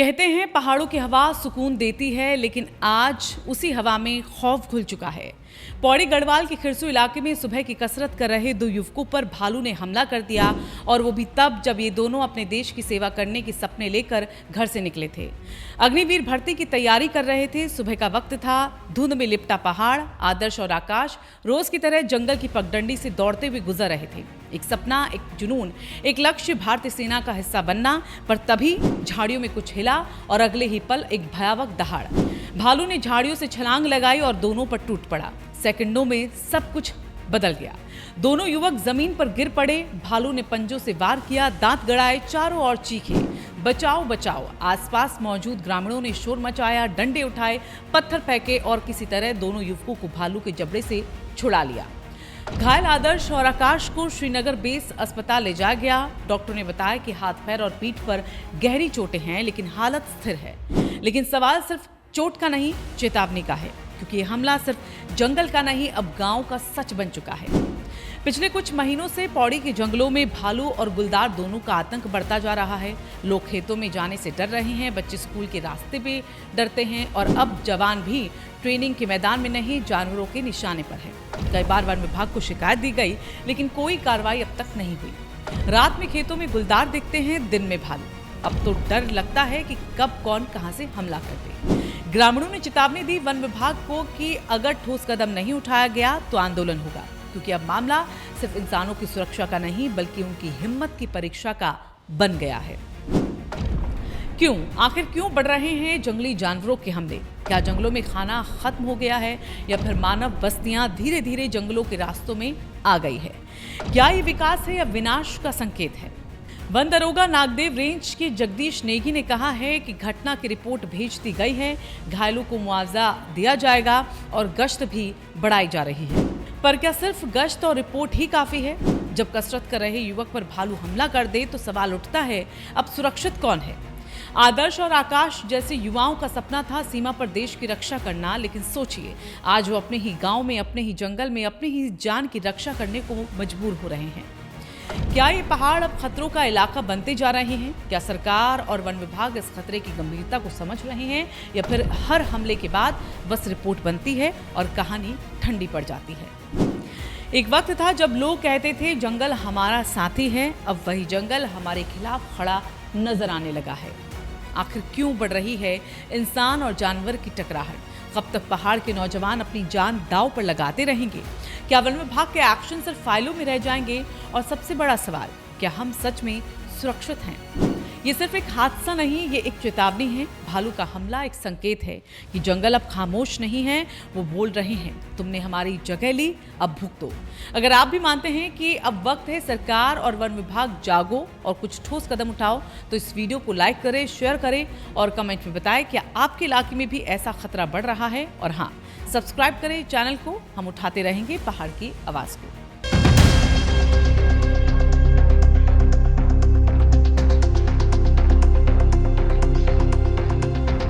कहते हैं पहाड़ों की हवा सुकून देती है, लेकिन आज उसी हवा में खौफ घुल चुका है। पौड़ी गढ़वाल के खिरसू इलाके में सुबह की कसरत कर रहे दो युवकों पर भालू ने हमला कर दिया, और वो भी तब जब ये दोनों अपने देश की सेवा करने के सपने लेकर घर से निकले थे। अग्निवीर भर्ती की तैयारी कर रहे थे। सुबह का वक्त था, धुंध में लिपटा पहाड़। आदर्श और आकाश रोज की तरह जंगल की पगडंडी से दौड़ते हुए गुजर रहे थे। एक सपना, एक जुनून, एक लक्ष्य, भारतीय सेना का हिस्सा बनना। पर तभी झाड़ियों में कुछ हिला और अगले ही पल एक भयावह दहाड़। भालू ने झाड़ियों से छलांग लगाई और दोनों पर टूट पड़ा। सेकंडों में सब कुछ बदल गया। दोनों युवक जमीन पर गिर पड़े। भालू ने पंजों से वार किया, दांत गड़ाए, चारों ओर चीखे, बचाओ बचाओ। आसपास मौजूद ग्रामीणों ने शोर मचाया, डंडे उठाए, पत्थर फेंके और किसी तरह दोनों युवकों को भालू के जबड़े से छुड़ा लिया। घायल आदर्श और आकाश को श्रीनगर बेस अस्पताल ले जाया गया। डॉक्टर ने बताया कि हाथ, पैर और पीठ पर गहरी चोटें हैं, लेकिन हालत स्थिर है। लेकिन सवाल सिर्फ चोट का नहीं, चेतावनी का है, क्योंकि ये हमला सिर्फ जंगल का नहीं, अब गांव का सच बन चुका है। पिछले कुछ महीनों से पौड़ी के जंगलों में भालू और गुलदार दोनों का आतंक बढ़ता जा रहा है। लोग खेतों में जाने से डर रहे हैं, बच्चे स्कूल के रास्ते पे डरते हैं, और अब जवान भी ट्रेनिंग के मैदान में नहीं, जानवरों के निशाने पर है। कई बार वन विभाग को शिकायत दी गई, लेकिन कोई कार्रवाई अब तक नहीं हुई। रात में खेतों में गुलदार दिखते हैं, दिन में भालू। अब तो डर लगता है कि कब कौन कहां से हमला कर दे। ग्रामीणों ने चेतावनी दी वन विभाग को कि अगर ठोस कदम नहीं उठाया गया तो आंदोलन होगा, क्योंकि अब मामला सिर्फ इंसानों की सुरक्षा का नहीं, बल्कि उनकी हिम्मत की परीक्षा का बन गया है। आखिर क्यों बढ़ रहे हैं जंगली जानवरों के हमले? क्या जंगलों में खाना खत्म हो गया है, या फिर मानव बस्तियां धीरे धीरे जंगलों के रास्तों में आ गई है? क्या ये विकास है या विनाश का संकेत है? वन दरोगा नागदेव रेंज के जगदीश नेगी ने कहा है कि घटना की रिपोर्ट भेज दी गई है, घायलों को मुआवजा दिया जाएगा और गश्त भी बढ़ाई जा रही है। पर क्या सिर्फ गश्त और रिपोर्ट ही काफी है? जब कसरत कर रहे युवक पर भालू हमला कर दे तो सवाल उठता है, अब सुरक्षित कौन है? आदर्श और आकाश जैसे युवाओं का सपना था सीमा पर देश की रक्षा करना, लेकिन सोचिए, आज वो अपने ही गांव में, अपने ही जंगल में, अपनी ही जान की रक्षा करने को मजबूर हो रहे हैं। क्या ये पहाड़ अब खतरों का इलाका बनते जा रहे हैं? क्या सरकार और वन विभाग इस खतरे की गंभीरता को समझ रहे हैं, या फिर हर हमले के बाद बस रिपोर्ट बनती है और कहानी ठंडी पड़ जाती है? एक वक्त था जब लोग कहते थे जंगल हमारा साथी है, अब वही जंगल हमारे खिलाफ खड़ा नजर आने लगा है। आखिर क्यों बढ़ रही है इंसान और जानवर की टकराहट? कब तक पहाड़ के नौजवान अपनी जान दांव पर लगाते रहेंगे? क्या वन विभाग के एक्शन सिर्फ फाइलों में रह जाएंगे? और सबसे बड़ा सवाल, क्या हम सच में सुरक्षित हैं? ये सिर्फ एक हादसा नहीं, ये एक चेतावनी है। भालू का हमला एक संकेत है कि जंगल अब खामोश नहीं है, वो बोल रहे हैं, तुमने हमारी जगह ली, अब भुगतो। अगर आप भी मानते हैं कि अब वक्त है सरकार और वन विभाग जागो और कुछ ठोस कदम उठाओ, तो इस वीडियो को लाइक करें, शेयर करें और कमेंट में बताएं कि आपके इलाके में भी ऐसा खतरा बढ़ रहा है। और हाँ, सब्सक्राइब करें चैनल को, हम उठाते रहेंगे पहाड़ की आवाज़ को।